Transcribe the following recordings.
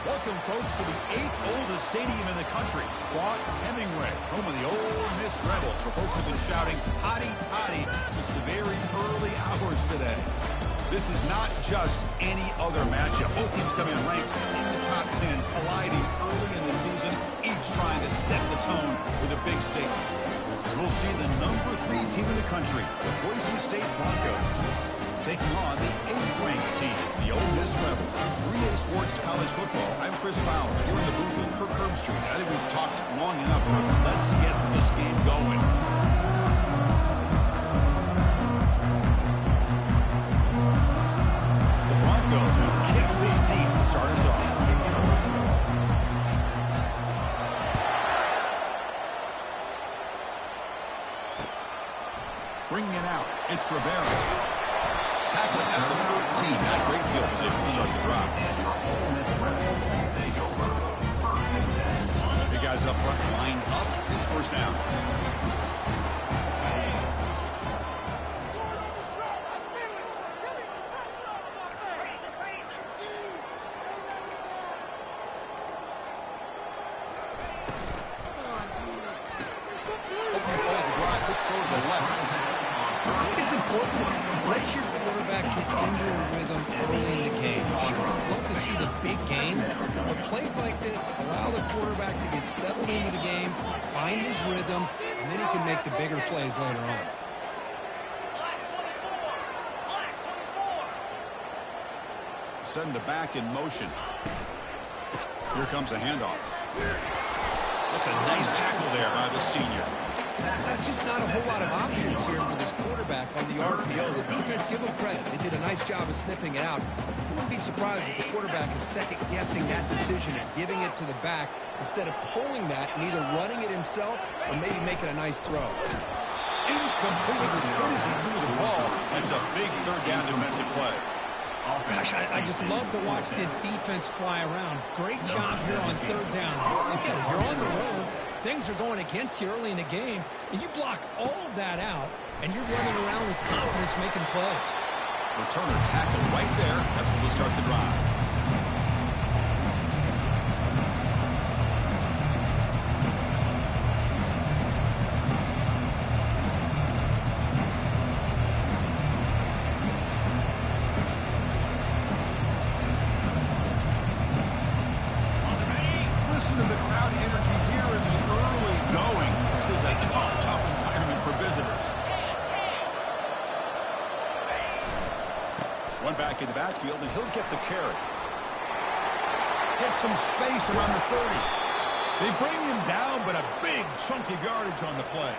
Welcome, folks, to the 8th oldest stadium in the country, Vaught-Hemingway, home of the Ole Miss Rebels, where folks have been shouting "Hotty Toddy" since the very early hours today. This is not just any other matchup. Both teams come in ranked in the top 10, colliding early in the season, each trying to set the tone with a big statement. As we'll see the number 3 team in the country, the Boise State Broncos, taking on the 8th-ranked team, the Ole Miss Rebels. 3A Sports College Football. I'm Chris Fowler, here in the booth with Kirk Herbstreit. I think we've talked long enough, Kirk. Let's get this game going. The Broncos will kick this deep to start us off. Bringing it out, it's Rivera. Tackle at the 13. Not great field position to start the drive. Big guys up front, lined up. It's first down. Open ball of the drive. Let's go to the left. I think it's important to let your quarterback get into a rhythm early in the game. Sure, you'd love to see the big gains, but plays like this allow the quarterback to get settled into the game, find his rhythm, and then he can make the bigger plays later on. Send the back in motion. Here comes a handoff. That's a nice tackle there by the senior. That's just not a whole lot of options here for this quarterback on the RPO. The defense, give them credit. They did a nice job of sniffing it out. You wouldn't be surprised if the quarterback is second-guessing that decision and giving it to the back instead of pulling that and either running it himself or maybe making a nice throw. Incomplete. As good as he threw the ball, that's a big third-down defensive play. Gosh, I just love to watch this defense fly around. Great job here on third down. Again, you're on the road. Things are going against you early in the game, and you block all of that out, and you're running around with confidence making plays. Returner tackle right there. That's where they'll start the drive. Listen to the crowd energy here in the early going. This is a tough environment for visitors. One back in the backfield, and he'll get the carry. Gets some space around the 30. They bring him down, but a big chunk of yardage on the play.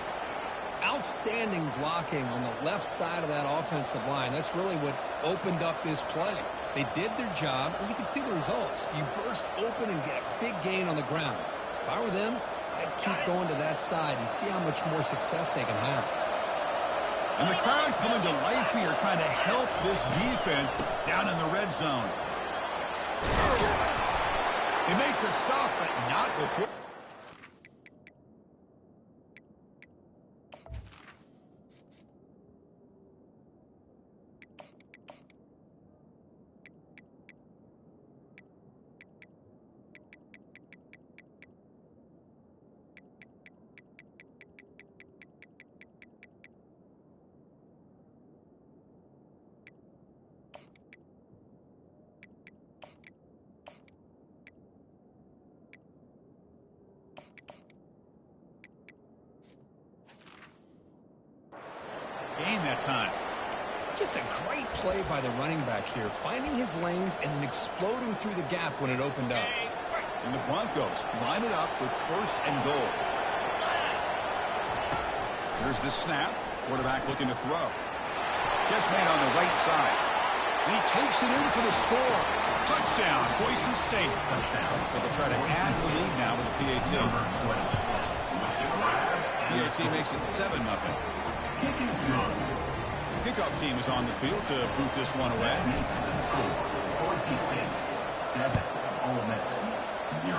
Outstanding blocking on the left side of that offensive line. That's really what opened up this play. They did their job, and you can see the results. You burst open and get a big gain on the ground. If I were them, I'd keep going to that side and see how much more success they can have. And the crowd coming to life here, trying to help this defense down in the red zone. They make the stop, but not before. Gain that time. Just a great play by the running back here, finding his lanes and then exploding through the gap when it opened up. And the Broncos line it up with first and goal. Here's the snap. Quarterback looking to throw. Catch made on the right side. And he takes it in for the score. Touchdown, Boise State. They'll try to add the lead now with the PAT. PAT makes it 7-0. Kickoff team is on the field to boot this one away. Boise State 7, Ole Miss 0.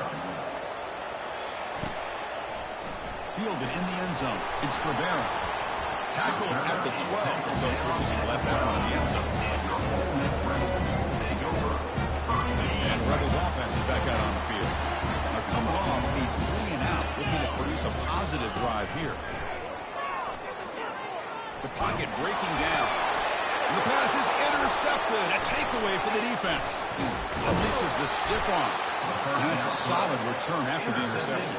Fielded in the end zone. It's Rivera. Tackle at the 12. So pushes him left out on the end zone. And Rebels offense is back out a positive drive here. The pocket breaking down. And the pass is intercepted. A takeaway for the defense. Unleashes the stiff arm. And that's a solid return after the interception.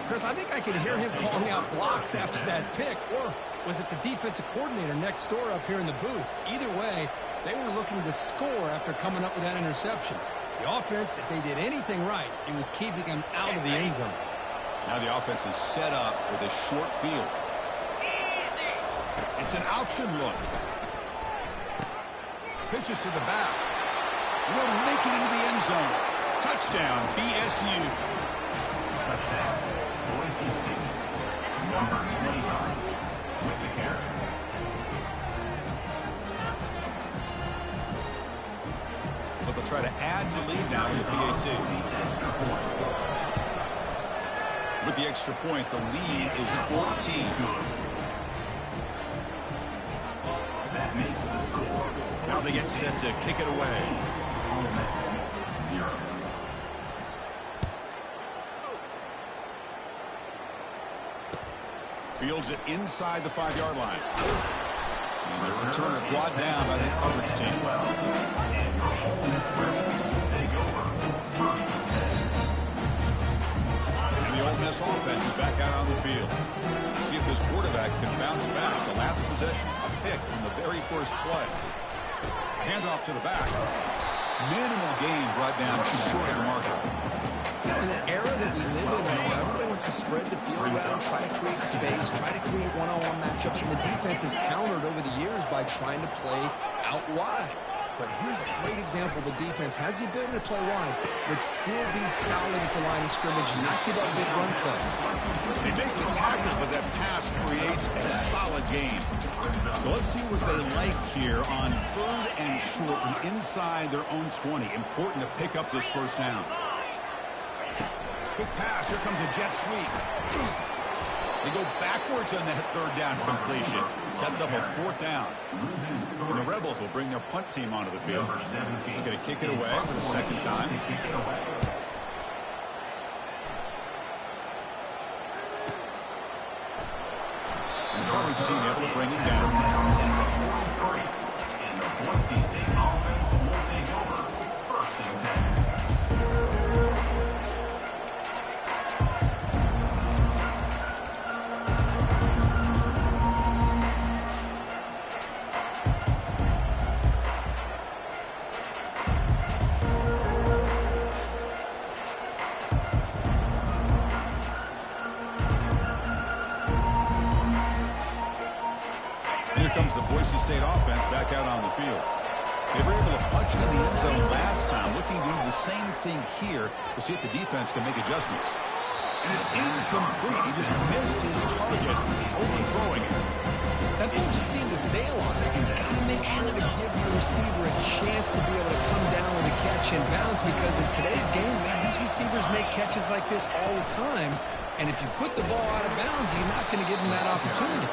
Chris, I think I could hear him calling out blocks after that pick. Or was it the defensive coordinator next door up here in the booth? Either way, they were looking to score after coming up with that interception. The offense, if they did anything right, it was keeping them out of the end zone. Now the offense is set up with a short field. It's an option look. Pitches to the back. Will make it into the end zone. Touchdown, BSU. Touchdown, Boise State. Number 29 with the carry. But they'll try to add the lead now with the PAT. With the extra point, the lead is 14. That makes the score. Now they get set to kick it away. Ole Miss 0. Fields it inside the 5-yard line. The returner brought down by the coverage team. And the Ole Miss offense is back out on the field. See if this quarterback can bounce back. The last possession, a pick from the very first play. Handoff to the back. Minimal gain brought down short of the marker. In the era that we live in now, everybody wants to spread the field around, try to create space, try to create one-on-one matchups, and the defense has countered over the years by trying to play out wide. But here's a great example. The defense has the ability to play wide, but still be solid at the line of scrimmage and not give up big run plays. They make the tackle, but that pass creates a solid gain. So let's see what they like here on 3rd and short from inside their own 20. Important to pick up this first down. Quick pass. Here comes a jet sweep. They go backwards on that 3rd down completion. Sets up a 4th down. And the Rebels will bring their punt team onto the field. They're going to kick it away for the 2nd time. The coverage team able to bring it down. And the Boise State offense will take over 1st and 10. Here comes the Boise State offense back out on the field. They were able to punch it in the end zone last time, looking to do the same thing here to see if the defense can make adjustments. And it's incomplete. He just missed his target, overthrowing it. That ball just seemed to sail on it. You've got to make sure to give your receiver a chance to be able to come down with a catch and bounce, because in today's game, man, these receivers make catches like this all the time. And if you put the ball out of bounds, you're not going to give them that opportunity.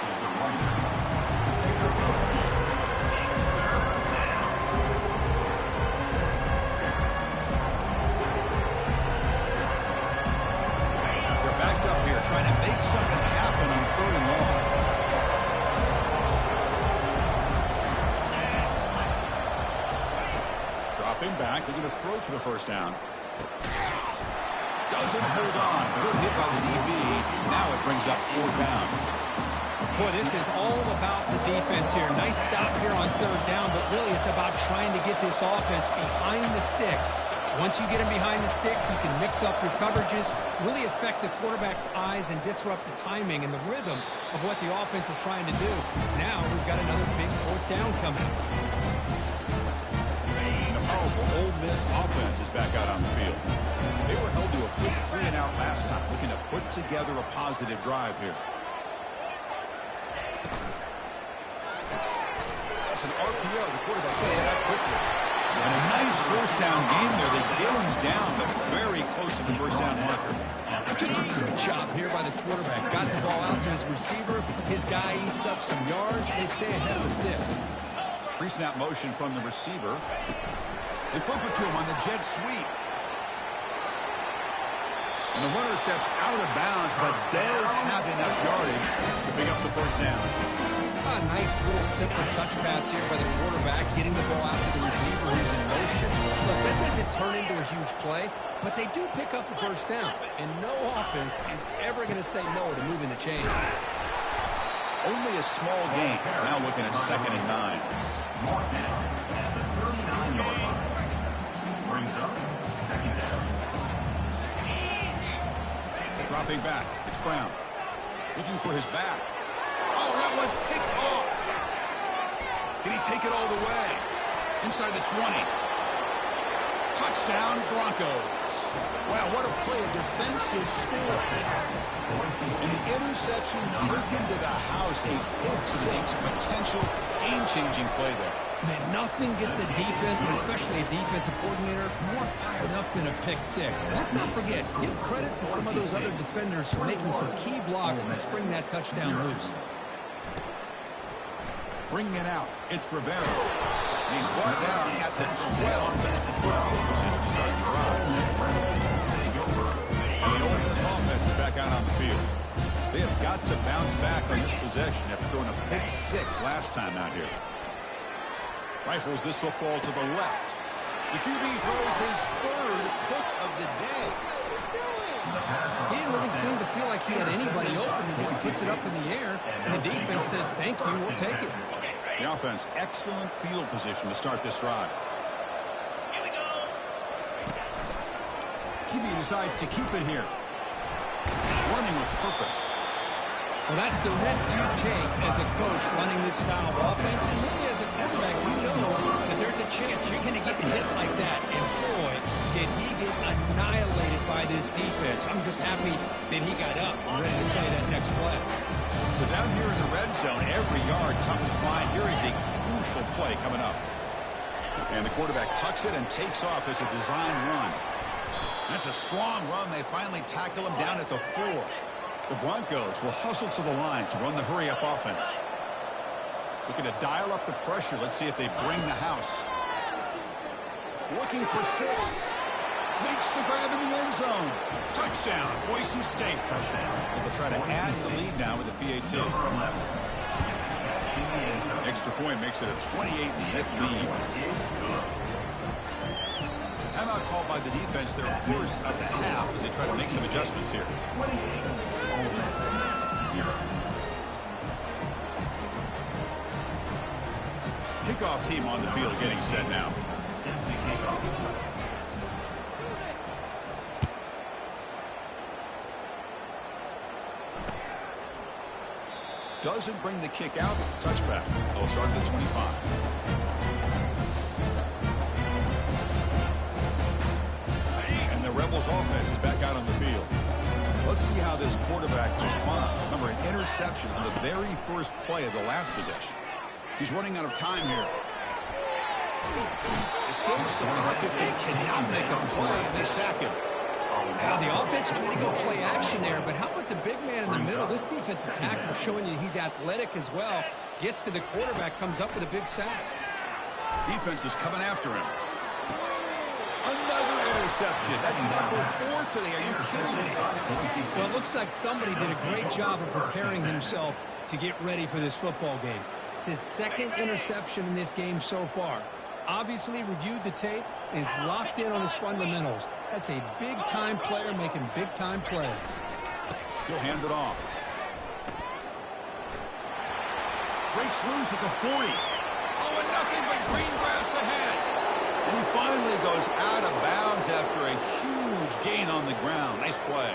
They're backed up here, trying to make something happen on 3rd and long. Dropping back, they're going to throw for the 1st down. Doesn't hold on. Good hit by the DB. Now it brings up 4th down. Boy, this is all about the defense here. Nice stop here on 3rd down, but really it's about trying to get this offense behind the sticks. Once you get them behind the sticks, you can mix up your coverages, really affect the quarterback's eyes and disrupt the timing and the rhythm of what the offense is trying to do. Now we've got another big 4th down coming. The powerful Ole Miss offense is back out on the field. They were held to a quick 3-and-out last time, looking to put together a positive drive here. It's an RPO. The quarterback gets it out quickly. And a nice 1st down gain there. They get him down, but very close to the 1st down marker. Just a good job here by the quarterback. Got the ball out to his receiver. His guy eats up some yards. They stay ahead of the sticks. Pre-snap motion from the receiver. They flip it to him on the jet sweep. And the runner steps out of bounds, but does have enough yardage to pick up the first down. A nice little simple touch pass here by the quarterback, getting the ball out to the receiver who's in motion. Look, that doesn't turn into a huge play, but they do pick up a first down. And no offense is ever going to say no to moving the chains. Only a small gain. Now looking at 2nd and 9. Mark down at the 39-yard line. Brings up 2nd down. Dropping back. It's Brown. Looking for his back. Oh, that one's picked off. Can he take it all the way? Inside the 20. Touchdown, Broncos. Wow, what a play, a defensive score. And the interception taken to the house, a big 6 potential game-changing play there. Man, nothing gets a defense, and especially a defensive coordinator, more fired up than a pick 6. And let's not forget, give credit to some of those other defenders for making some key blocks to spring that touchdown loose. Bringing it out, it's Rivera. And he's brought down at the 12. That's before the field position to start the drive. And the Ole Miss offense is back out on the field. They have got to bounce back on this possession after throwing a pick 6 last time out here. Rifles this football to the left. The QB throws his 3rd pick of the day. He didn't really seem to feel like he had anybody open. He just puts it up in the air, and the defense says, thank you, we'll take it. The offense, excellent field position to start this drive. QB decides to keep it here. Running with purpose. Well, that's the risk you take as a coach running this style of offense. And really, as a quarterback, you know that there's a chance you're going to get hit like that. And boy, did he get annihilated by this defense. I'm just happy that he got up and ready to play that next play. So down here in the red zone, every yard tough to find. Here is a crucial play coming up. And the quarterback tucks it and takes off as a design run. That's a strong run. They finally tackle him down at the 4. The Broncos will hustle to the line to run the hurry-up offense. Looking to dial up the pressure. Let's see if they bring the house. Looking for 6. Makes the grab in the end zone. Touchdown, Boise State. Well, they'll try to add the lead now with the PAT. Extra point makes it a 28-zip lead. Timeout called by the defense, their first of the half, as they try to make some adjustments here. Kickoff team on the field getting set now. Doesn't bring the kick out. Touchback. They'll start at the 25. And the Rebels offense is back out on the field. Let's see how this quarterback responds. Remember, an interception on the very first play of the last possession. He's running out of time here. Escapes the pocket and cannot make a play. They sack him. Now, the offense trying to go play action there, but how about the big man in the middle? This defensive tackle showing you he's athletic as well. Gets to the quarterback, comes up with a big sack. Defense is coming after him. Another interception. That's number 4 today. Are you kidding me? Well, it looks like somebody did a great job of preparing himself to get ready for this football game. It's his 2nd interception in this game so far. Obviously reviewed the tape, is locked in on his fundamentals. That's a big-time player making big-time plays. He'll hand it off. Breaks loose at the 40. Oh, and nothing but green grass ahead. And he finally goes out of bounds after a huge gain on the ground. Nice play.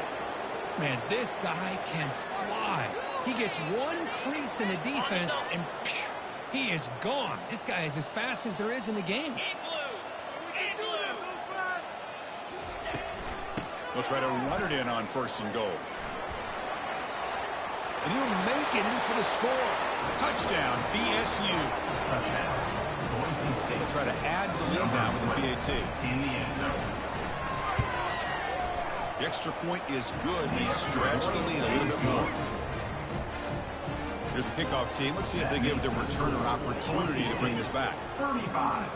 Man, this guy can fly. He gets one crease in the defense, and phew, he is gone. This guy is as fast as there is in the game. He'll try to run it in on 1st and goal. And he'll make it in for the score. Touchdown, BSU. He'll try to add to the lead now with the PAT. The extra point is good. They stretch the lead a little bit more. Here's the kickoff team. Let's see if they give the returner opportunity to bring this back. 35.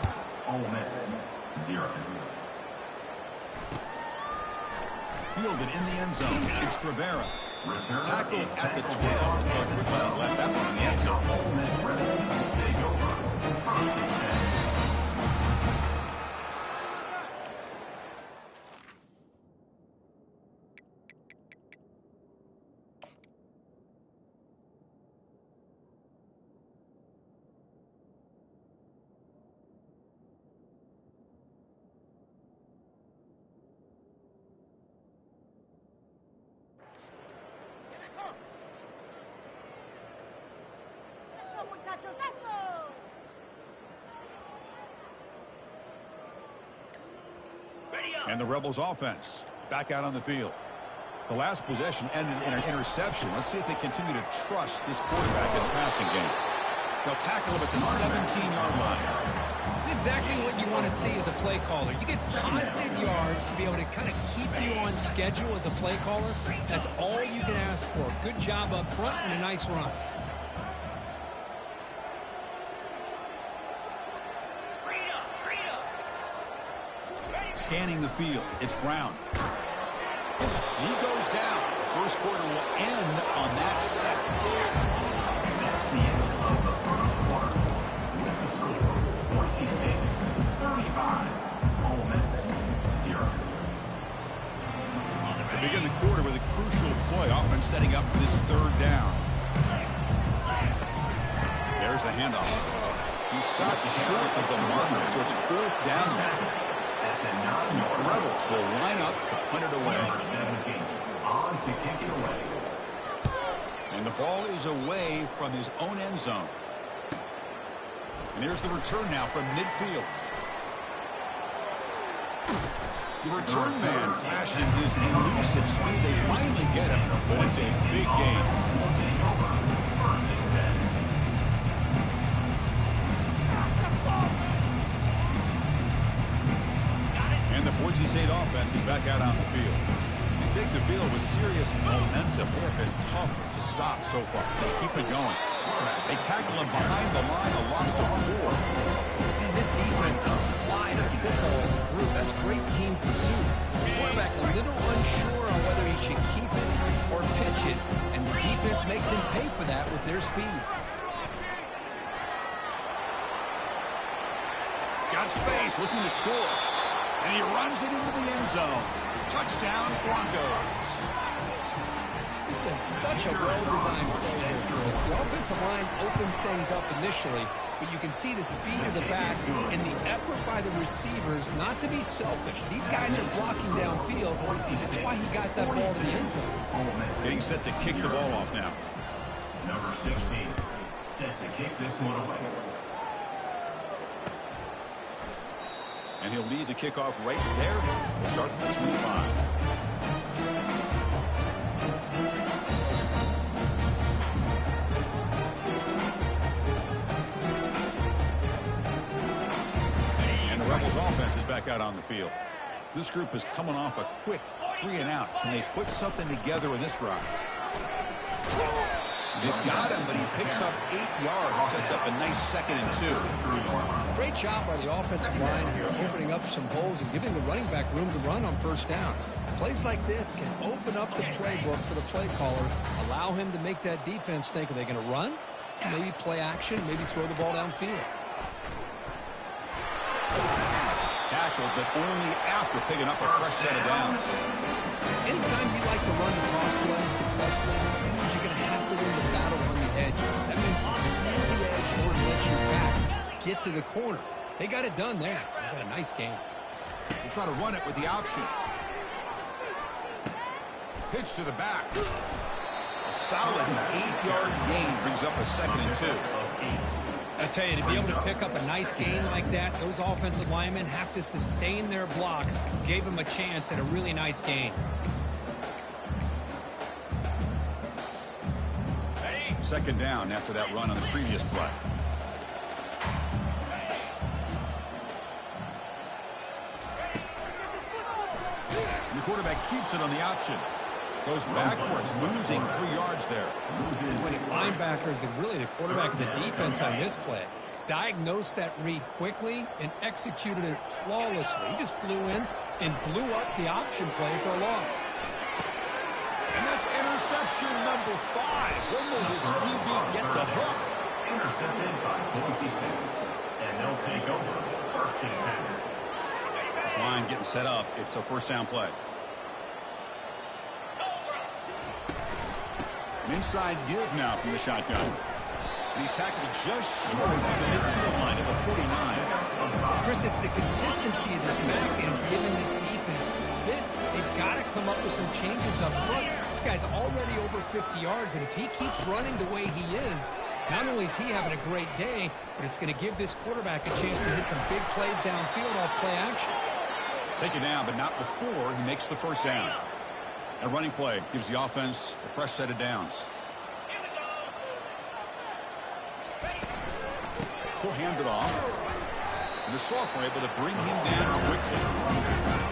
Ole Miss 0. Fielded in the end zone. It's Rivera. Return Tackled is at the 12. tackled The coach wishes he left that one in the end zone. Ole Miss Rebels will take over. First and 10. ¡Eso, muchachos, eso! And the Rebels offense back out on the field. The last possession ended in an interception. Let's see if they continue to trust this quarterback in the passing game. They'll tackle him at the 17-yard line. It's exactly what you want to see as a play caller. You get positive yards to be able to kind of keep you on schedule as a play caller. That's all you can ask for. Good job up front and a nice run. Scanning the field, it's Brown. He goes down. The first quarter will end on that sack. That's the end of the first quarter. With the score, Boise State 35, Ole Miss 0. They begin the quarter with a crucial play. Offense setting up for this third down. There's the handoff. He stopped short of the marker, so it's fourth down. The Rebels will line up to punt it away. Number 17 on to kick it away. And the ball is away from his own end zone. And here's the return now from midfield. The return man flashing his elusive speed. They finally get him, but it's a big gain. Will take over. First and 10. And the Boise State offense is back out on the field. They take the field with serious momentum. They have been tough to stop so far. They keep it going. They tackle him behind the line, a loss of 4. Man, this defense can fly to the football as a group. That's great team pursuit. The quarterback a little unsure on whether he should keep it or pitch it, and the defense makes him pay for that with their speed. Got space, looking to score. And he runs it into the end zone. Touchdown, Broncos. This is such a well-designed play here, Chris. The offensive line opens things up initially, but you can see the speed of the back and the effort by the receivers not to be selfish. These guys are blocking downfield. That's why he got that ball to the end zone. Getting set to kick the ball off now. Number 16 set to kick this one away. And he'll lead the kickoff right there. We'll start at the 25. And the Rebels offense is back out on the field. This group is coming off a quick 3-and-out. Can they put something together in this drive? They've got him, but he picks up 8 yards. Sets up a nice 2nd and 2. Great job by the offensive line here, opening up some holes and giving the running back room to run on first down. Plays like this can open up the playbook for the play caller, allow him to make that defense think, are they going to run? Maybe play action, maybe throw the ball downfield. Tackled, but only after picking up a fresh set of downs. Anytime you like to run the toss play successfully, that means you're going to have to win the battle on the edges. That means to seal the edge in order to let your back get to the corner. They got it done there. They got a nice game. They try to run it with the option. Pitch to the back. A solid 8-yard gain brings up a 2nd and 2. I tell you, to be able to pick up a nice gain like that, those offensive linemen have to sustain their blocks. Gave them a chance at a really nice gain. Second down after that run on the previous play. And the quarterback keeps it on the option. Goes backwards, losing 3 yards there. When linebackers and really the quarterback of the defense on this play, diagnosed that read quickly and executed it flawlessly. He just flew in and blew up the option play for a loss. And that's interception number 5. When will this QB get the hook? Intercepted by Boise State. And they'll take over first and 10. This line getting set up. It's a first down play. An inside give now from the shotgun. And he's tackled just short of the midfield line of the 49. Chris, it's the consistency of this back is giving this defense fits. They've got to come up with some changes up front. This guy's already over 50 yards, and if he keeps running the way he is, not only is he having a great day, but it's going to give this quarterback a chance to hit some big plays downfield off play action. Take it down, but not before he makes the first down. A running play gives the offense a fresh set of downs. He'll hand it off. And the Salk were able to bring him down quickly.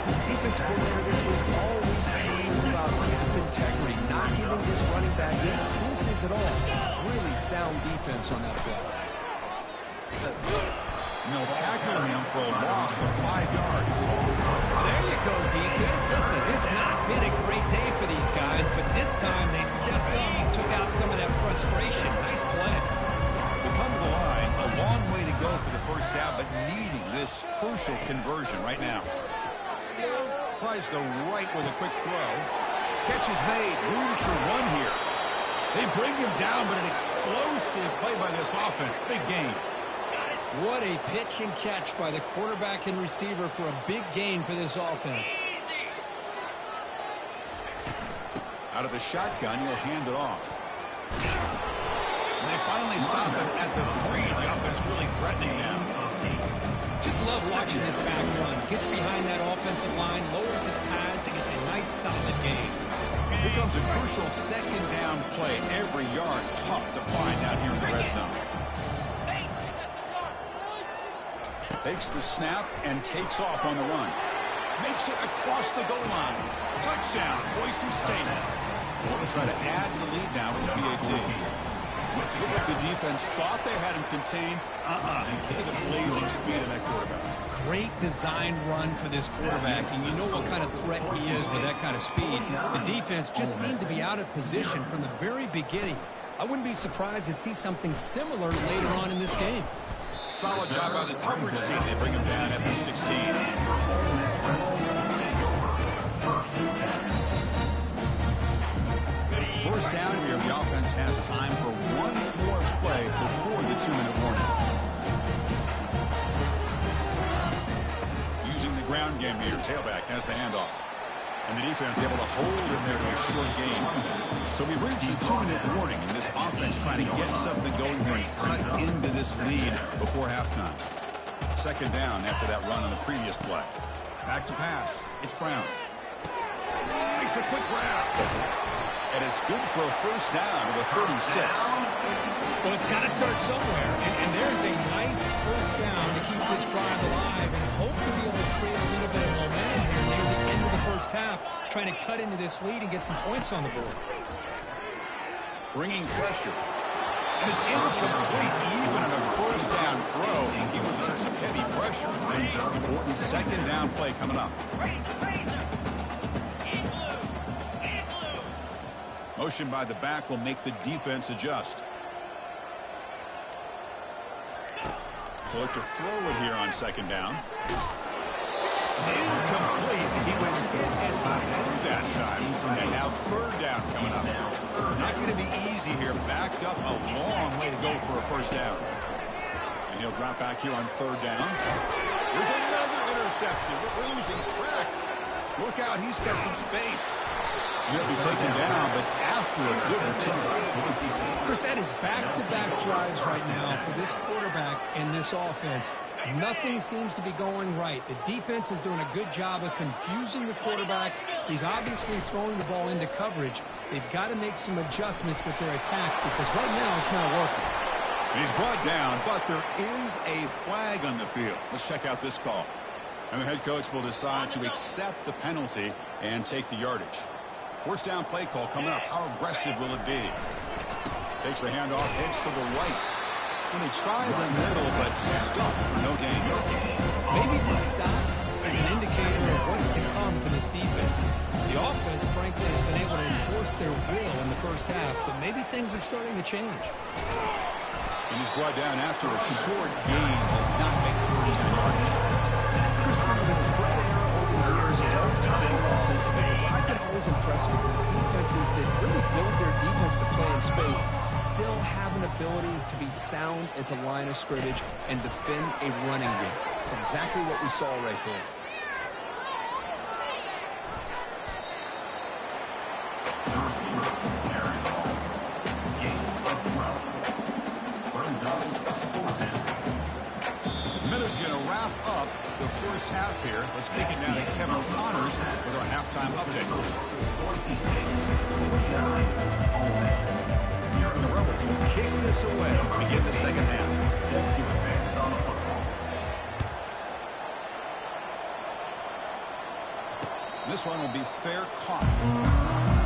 The defensive coordinator this week all week telling us about cap integrity, not giving this running back any creases at all. Really sound defense on that play. And they'll tackle him for a loss of 5 yards. There you go, defense. Listen, it's not been a great day for these guys, but this time they stepped up and took out some of that frustration. Nice play. We come to the line, a long way to go for the first down, but needing this crucial conversion right now. Tries the right with a quick throw. Catch is made. Room to run here. They bring him down, but an explosive play by this offense. Big gain. What a pitch and catch by the quarterback and receiver for a big gain for this offense. Out of the shotgun, he'll hand it off. And they finally stop him at the 3. The offense really threatening now. Just love watching this back run. Gets behind that offensive line, lowers his pads, and gets a nice solid gain. Here comes a crucial second down play. Every yard tough to find out here in the red zone. Takes the snap and takes off on the run. Makes it across the goal line. Touchdown, Boise State. We'll try to add to the lead now with the PAT. Look like the defense thought they had him contained. Look at the blazing speed of that quarterback. Great design run for this quarterback, and you know what kind of threat he is with that kind of speed. The defense just seemed to be out of position from the very beginning. I wouldn't be surprised to see something similar later on in this game. Solid job by the coverage team. They bring him down at the 16. First down here, the offense has time for one more play before the 2-minute warning. Using the ground game here, tailback has the handoff. And the defense able to hold him there for a short game. So we reach the 2-minute warning, and this offense trying to get something going here and cut into this lead before halftime. Second down after that run on the previous play. Back to pass. It's Brown. Makes a quick grab. And it's good for a first down to the 36. Well, it's got to start somewhere. And there's a nice first down to keep this drive alive and hope to be able to create a little bit of momentum here near the end of the first half, trying to cut into this lead and get some points on the board. Bringing pressure. And it's incomplete. Even on a first down throw, he was under some heavy pressure. Important second down play coming up. Motion by the back will make the defense adjust. They'll look to throw it here on second down. It's incomplete. He was hit as he threw that time. And now third down coming up. Not going to be easy here. Backed up a long way to go for a first down. And he'll drop back here on third down. There's another interception. We're losing track. Look out. He's got some space. He'll be taken down, but after a good return. Chris, that is back-to-back drives right now for this quarterback and this offense. Nothing seems to be going right. The defense is doing a good job of confusing the quarterback. He's obviously throwing the ball into coverage. They've got to make some adjustments with their attack because right now it's not working. He's brought down, but there is a flag on the field. Let's check out this call. And the head coach will decide to accept the penalty and take the yardage. First down play call coming up. How aggressive will it be? Takes the handoff, heads to the right. When they try the middle, but stuck for no gain. Maybe this stop is an indicator of what's to come for this defense. The offense, frankly, has been able to enforce their will in the first half, but maybe things are starting to change. And he's brought down after a short gain. Does not make the first 10 yardage. Christian, the spread era over the years has always been offensively. I've been always impressed with the defenses that really build their defense to play in space, still have an ability to be sound at the line of scrimmage and defend a running game. It's exactly what we saw right there. The receiver, Aaron Hall. Gain of 12. Brings up 4th and 10. Miller's going to wrap up the first half here. Let's kick it down to Kevin Connors with our halftime update. Boise State 49, Ole Miss 0. The Rebels will kick this away to begin the second half. Set to advance on the football. This one will be fair caught.